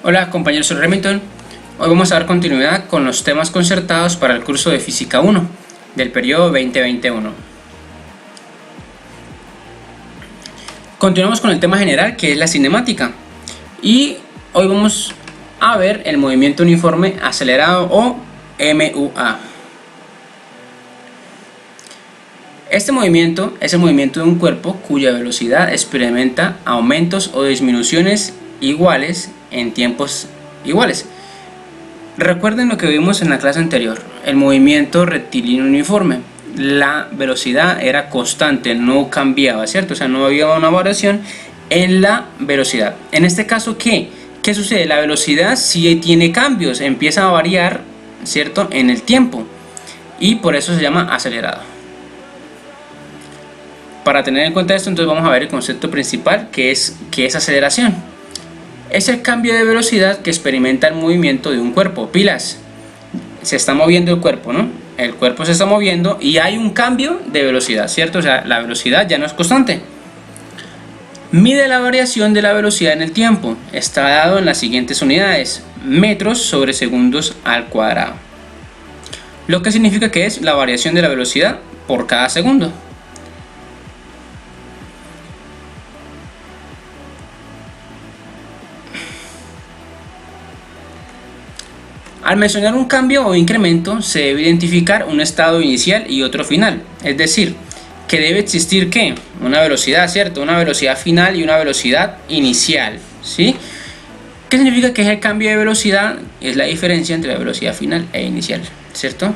Hola compañeros, soy Remington. Hoy vamos a dar continuidad con los temas concertados para el curso de Física 1 del periodo 2021. Continuamos con el tema general, que es la cinemática, y hoy vamos a ver el movimiento uniforme acelerado o MUA. Este movimiento es el movimiento de un cuerpo cuya velocidad experimenta aumentos o disminuciones iguales en tiempos iguales. Recuerden lo que vimos en la clase anterior, el movimiento rectilíneo uniforme. La velocidad era constante, no cambiaba, ¿cierto? O sea, no había una variación en la velocidad. En este caso, ¿qué sucede? La velocidad sí tiene cambios, empieza a variar, ¿cierto? En el tiempo, y por eso se llama acelerado. Para tener en cuenta esto, entonces vamos a ver el concepto principal, que es aceleración. Es el cambio de velocidad que experimenta el movimiento de un cuerpo. Pilas, se está moviendo el cuerpo, ¿no? El cuerpo se está moviendo y hay un cambio de velocidad, ¿cierto? O sea, la velocidad ya no es constante. Mide la variación de la velocidad en el tiempo. Está dado en las siguientes unidades: metros sobre segundos al cuadrado. Lo que significa que es la variación de la velocidad por cada segundo. Al mencionar un cambio o incremento, se debe identificar un estado inicial y otro final. Es decir, que debe existir ¿qué? Una velocidad, ¿cierto? Una velocidad final y una velocidad inicial, ¿sí? ¿Qué significa que es el cambio de velocidad? Es la diferencia entre la velocidad final e inicial, ¿cierto?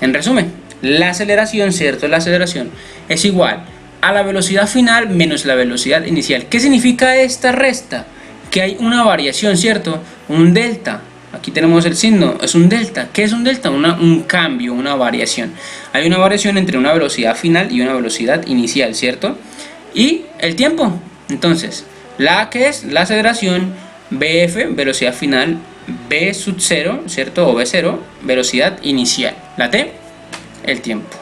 En resumen, la aceleración, ¿cierto? La aceleración es igual a la velocidad final menos la velocidad inicial. ¿Qué significa esta resta? Que hay una variación, ¿cierto? Un delta. Aquí tenemos el signo, es un delta. ¿Qué es un delta? Un cambio, una variación. Hay una variación entre una velocidad final y una velocidad inicial, ¿cierto? Y el tiempo. Entonces, ¿qué es? La aceleración, BF, velocidad final, B sub 0, ¿cierto? O B0, velocidad inicial. La T, el tiempo.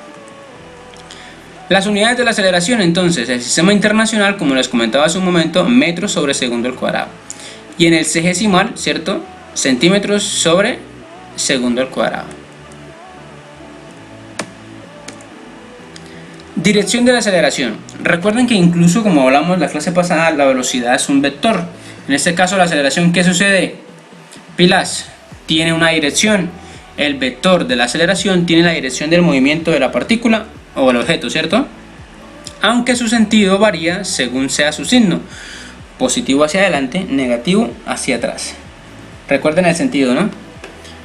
Las unidades de la aceleración, entonces, el sistema internacional, como les comentaba hace un momento, metros sobre segundo al cuadrado. Y en el sexagesimal, ¿cierto? Centímetros sobre segundo al cuadrado. Dirección de la aceleración. Recuerden que incluso, como hablamos en la clase pasada, la velocidad es un vector. En este caso, la aceleración, ¿qué sucede? Pilas, tiene una dirección. El vector de la aceleración tiene la dirección del movimiento de la partícula o el objeto, ¿cierto? Aunque su sentido varía según sea su signo. Positivo hacia adelante, negativo hacia atrás. Recuerden el sentido, ¿no?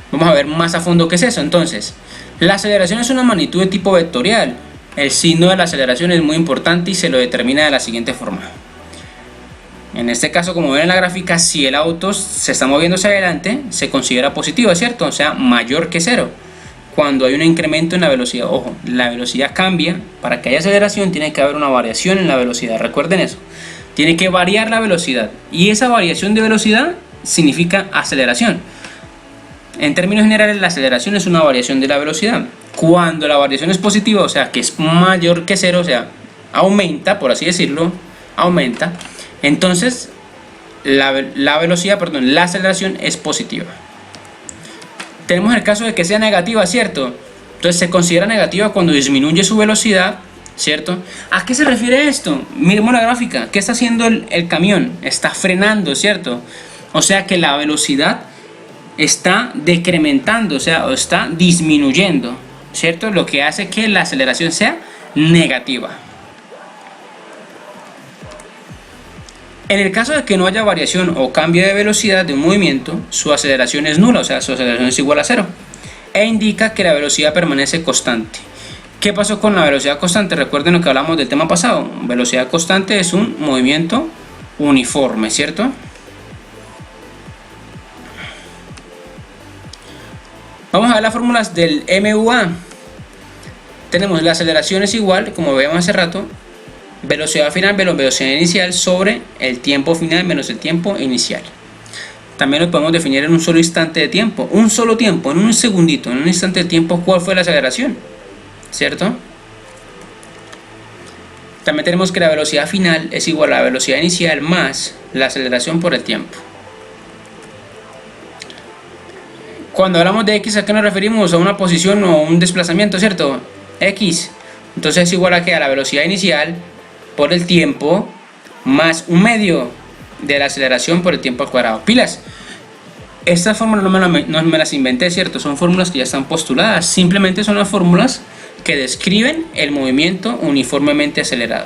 Vamos a ver más a fondo qué es eso. Entonces, la aceleración es una magnitud de tipo vectorial. El signo de la aceleración es muy importante y se lo determina de la siguiente forma. En este caso, como ven en la gráfica, si el auto se está moviendo hacia adelante, se considera positivo, ¿cierto? O sea, mayor que cero. Cuando hay un incremento en la velocidad, ojo, la velocidad cambia. Para que haya aceleración tiene que haber una variación en la velocidad. Recuerden eso. Tiene que variar la velocidad. Y esa variación de velocidad significa aceleración. En términos generales, la aceleración es una variación de la velocidad. Cuando la variación es positiva, o sea que es mayor que cero, o sea, aumenta, por así decirlo, aumenta, entonces la aceleración es positiva. Tenemos el caso de que sea negativa, ¿cierto? Entonces se considera negativa cuando disminuye su velocidad, ¿cierto? ¿A qué se refiere esto? Miremos la gráfica. ¿Qué está haciendo el camión? Está frenando, ¿cierto? O sea que la velocidad está decrementando, o sea, está disminuyendo, ¿cierto? Lo que hace que la aceleración sea negativa. En el caso de que no haya variación o cambio de velocidad de un movimiento, su aceleración es nula, o sea, su aceleración es igual a cero, e indica que la velocidad permanece constante. ¿Qué pasó con la velocidad constante? Recuerden lo que hablamos del tema pasado. Velocidad constante es un movimiento uniforme, ¿cierto? Vamos a ver las fórmulas del MUA. Tenemos la aceleración es igual, como veíamos hace rato, velocidad final menos velocidad inicial sobre el tiempo final menos el tiempo inicial. También lo podemos definir en un solo instante de tiempo. Un solo tiempo, en un segundito, en un instante de tiempo, ¿cuál fue la aceleración? ¿Cierto? También tenemos que la velocidad final es igual a la velocidad inicial más la aceleración por el tiempo. Cuando hablamos de x, ¿a qué nos referimos? A una posición o un desplazamiento, ¿cierto? X. Entonces es igual a que a la velocidad inicial por el tiempo más un medio de la aceleración por el tiempo al cuadrado. Pilas. Estas fórmulas no me las inventé, ¿cierto? Son fórmulas que ya están postuladas. Simplemente son las fórmulas que describen el movimiento uniformemente acelerado.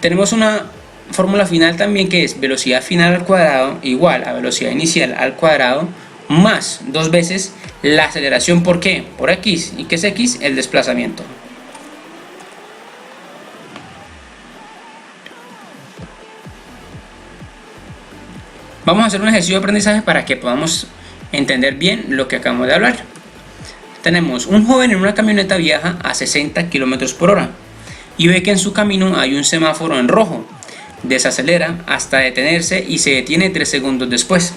Tenemos una fórmula final también que es velocidad final al cuadrado igual a velocidad inicial al cuadrado más 2 veces la aceleración. ¿Por qué? Por x. ¿Y qué es x? El desplazamiento. Vamos a hacer un ejercicio de aprendizaje para que podamos entender bien lo que acabamos de hablar. Tenemos un joven en una camioneta, viaja a 60 km por hora y ve que en su camino hay un semáforo en rojo. Desacelera hasta detenerse y se detiene 3 segundos después.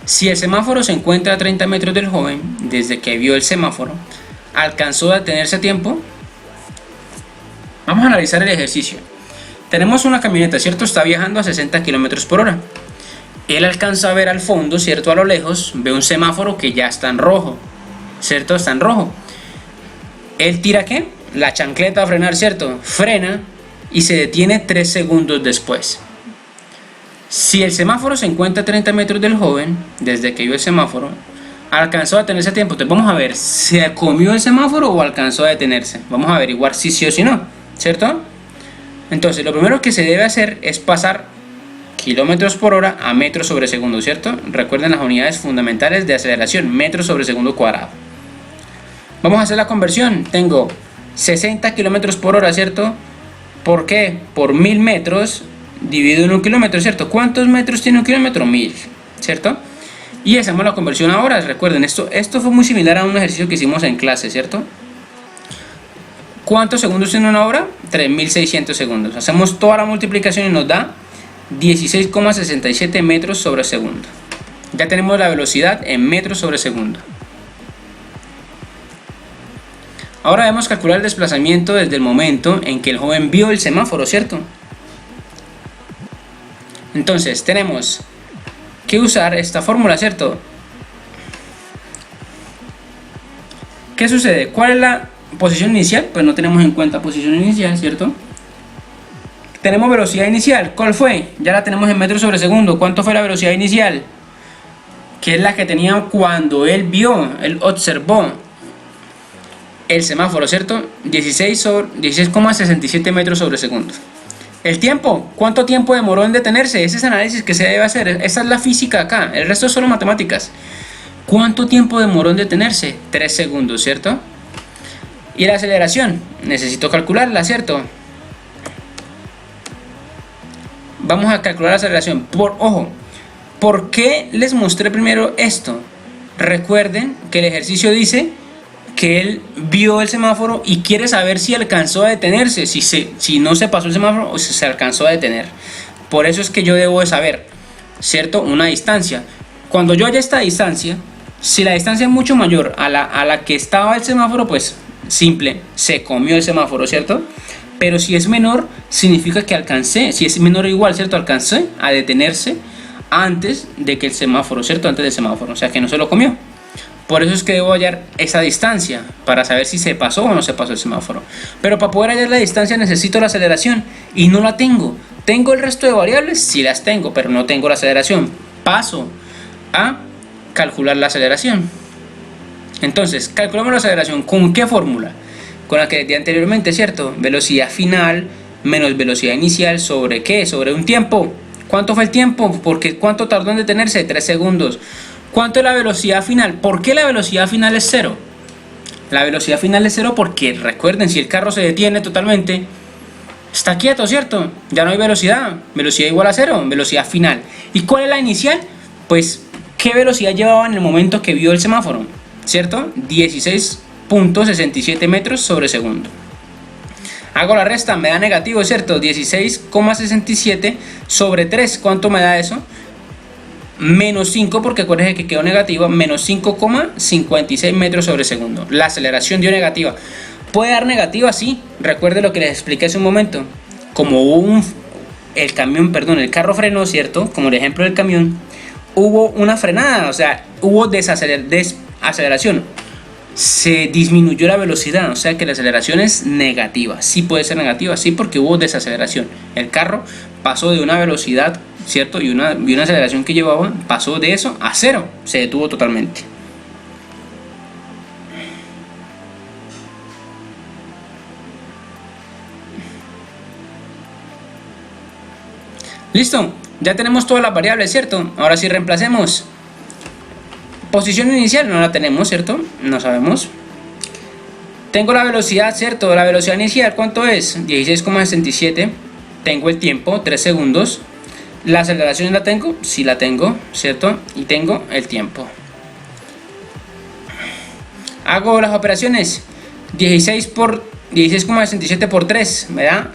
Si el semáforo se encuentra a 30 metros del joven, desde que vio el semáforo, ¿alcanzó a detenerse a tiempo? Vamos a analizar el ejercicio. Tenemos una camioneta, ¿cierto? Está viajando a 60 km por hora. Él alcanza a ver al fondo, ¿cierto? A lo lejos, ve un semáforo que ya está en rojo, ¿cierto? Está en rojo. Él tira, ¿qué? La chancleta a frenar, ¿cierto? Frena y se detiene 3 segundos después. Si el semáforo se encuentra a 30 metros del joven, desde que vio el semáforo, ¿alcanzó a detenerse a tiempo? Entonces vamos a ver, ¿se comió el semáforo o alcanzó a detenerse? Vamos a averiguar si sí o si no, ¿cierto? Entonces lo primero que se debe hacer es pasar kilómetros por hora a metros sobre segundo, ¿cierto? Recuerden las unidades fundamentales de aceleración, metros sobre segundo cuadrado. Vamos a hacer la conversión. Tengo 60 kilómetros por hora, ¿cierto? ¿Por qué? Por 1000 metros dividido en un kilómetro, ¿cierto? ¿Cuántos metros tiene un kilómetro? 1000, ¿cierto? Y hacemos la conversión a horas. Recuerden, esto fue muy similar a un ejercicio que hicimos en clase, ¿cierto? ¿Cuántos segundos tiene una hora? 3600 segundos. Hacemos toda la multiplicación y nos da 16,67 metros sobre segundo. Ya tenemos la velocidad en metros sobre segundo. Ahora debemos calcular el desplazamiento desde el momento en que el joven vio el semáforo, ¿cierto? Entonces tenemos que usar esta fórmula, ¿cierto? ¿Qué sucede? ¿Cuál es la posición inicial? Pues no tenemos en cuenta posición inicial, ¿cierto? Tenemos velocidad inicial. ¿Cuál fue? Ya la tenemos en metros sobre segundo. ¿Cuánto fue la velocidad inicial? Que es la que tenía cuando él observó el semáforo, ¿cierto? 16,67 metros sobre segundo. El tiempo. ¿Cuánto tiempo demoró en detenerse? Ese es el análisis que se debe hacer. Esa es la física acá. El resto es solo matemáticas. ¿Cuánto tiempo demoró en detenerse? 3 segundos, ¿cierto? Y la aceleración. Necesito calcularla, ¿cierto? Vamos a calcular la aceleración. Ojo, ¿por qué les mostré primero esto? Recuerden que el ejercicio dice que él vio el semáforo y quiere saber si alcanzó a detenerse, si no se pasó el semáforo o si se alcanzó a detener. Por eso es que yo debo de saber, ¿cierto? Una distancia. Cuando yo haya esta distancia, si la distancia es mucho mayor a la que estaba el semáforo, pues simple, se comió el semáforo, ¿cierto? Pero si es menor, significa que alcancé. Si es menor o igual, ¿cierto? Alcancé a detenerse antes de que el semáforo, ¿cierto? Antes del semáforo, o sea que no se lo comió. Por eso es que debo hallar esa distancia para saber si se pasó o no se pasó el semáforo. Pero para poder hallar la distancia necesito la aceleración y no la tengo. ¿Tengo el resto de variables? Sí las tengo, pero no tengo la aceleración. Paso a calcular la aceleración. Entonces, calculamos la aceleración. ¿Con qué fórmula? Con la que di anteriormente, ¿cierto? Velocidad final menos velocidad inicial sobre ¿qué? Sobre un tiempo. ¿Cuánto fue el tiempo? Porque ¿cuánto tardó en detenerse? 3 segundos. ¿Cuánto es la velocidad final? ¿Por qué la velocidad final es 0? La velocidad final es 0 porque, recuerden, si el carro se detiene totalmente, está quieto, ¿cierto? Ya no hay velocidad. Velocidad igual a 0, velocidad final. ¿Y cuál es la inicial? Pues, ¿qué velocidad llevaba en el momento que vio el semáforo? ¿Cierto? 16,67 metros sobre segundo. Hago la resta, me da negativo, ¿cierto? 16,67 sobre 3, ¿cuánto me da eso? Menos 5, porque acuérdense que quedó negativa, menos 5,56 metros sobre segundo. La aceleración dio negativa. ¿Puede dar negativa? Sí. Recuerde lo que les expliqué hace un momento. Como el carro frenó, ¿cierto? Como el ejemplo del camión. hubo una frenada, o sea, hubo desaceleración. Se disminuyó la velocidad, o sea que la aceleración es negativa. Sí puede ser negativa, sí, porque hubo desaceleración. El carro pasó de una velocidad, ¿cierto? Y una aceleración que llevaba, pasó de eso a cero, se detuvo totalmente. Listo, ya tenemos todas las variables, ¿cierto? Ahora sí reemplacemos. Posición inicial no la tenemos, ¿cierto? No sabemos. Tengo la velocidad, ¿cierto? La velocidad inicial, ¿cuánto es? 16,67. Tengo el tiempo, 3 segundos. La aceleración la tengo, sí la tengo, ¿cierto? Y tengo el tiempo. Hago las operaciones. 16,67 por 3, me da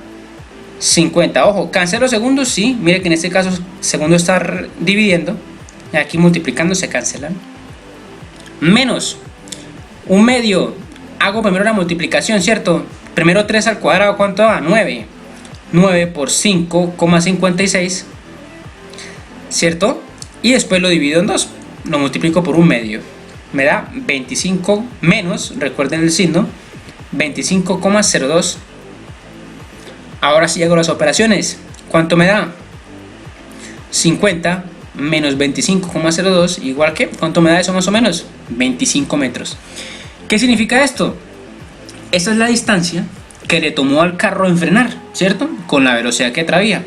50. Ojo, cancelo segundos, sí. Mire que en este caso segundo está dividiendo. Y aquí multiplicando se cancelan. Menos un medio. Hago primero la multiplicación, ¿cierto? Primero 3 al cuadrado, ¿cuánto da? 9. 9 por 5,56, ¿cierto? Y después lo divido en 2. Lo multiplico por un medio. Me da 25 menos, recuerden el signo, 25,02. Ahora sí hago las operaciones. ¿Cuánto me da? 50 menos 25,02, igual que, ¿cuánto me da eso más o menos? 25 metros. ¿Qué significa esto? Esta es la distancia que le tomó al carro en frenar, ¿cierto? Con la velocidad que traía.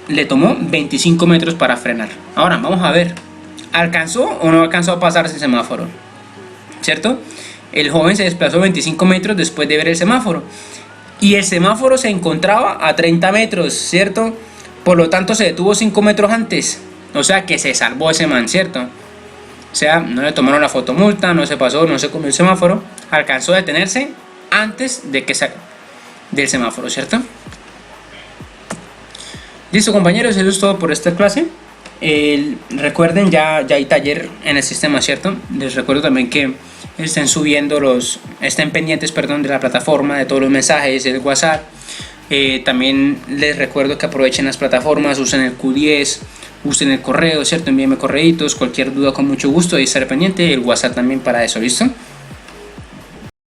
Le tomó 25 metros para frenar. Ahora, vamos a ver. ¿Alcanzó o no alcanzó a pasarse el semáforo? ¿Cierto? El joven se desplazó 25 metros después de ver el semáforo. Y el semáforo se encontraba a 30 metros, ¿cierto? Por lo tanto, se detuvo 5 metros antes. O sea que se salvó ese man, ¿cierto? O sea, no le tomaron la fotomulta, no se pasó, no se comió el semáforo. Alcanzó a detenerse antes de que del semáforo, ¿cierto? Listo, compañeros, eso es todo por esta clase. Recuerden, ya hay taller en el sistema, ¿cierto? Les recuerdo también que estén pendientes, perdón, de la plataforma, de todos los mensajes, del WhatsApp. También les recuerdo que aprovechen las plataformas, usen el Q10, usen el correo, ¿cierto? Envíenme correitos, cualquier duda con mucho gusto, y estar pendiente, el WhatsApp también para eso, ¿listo?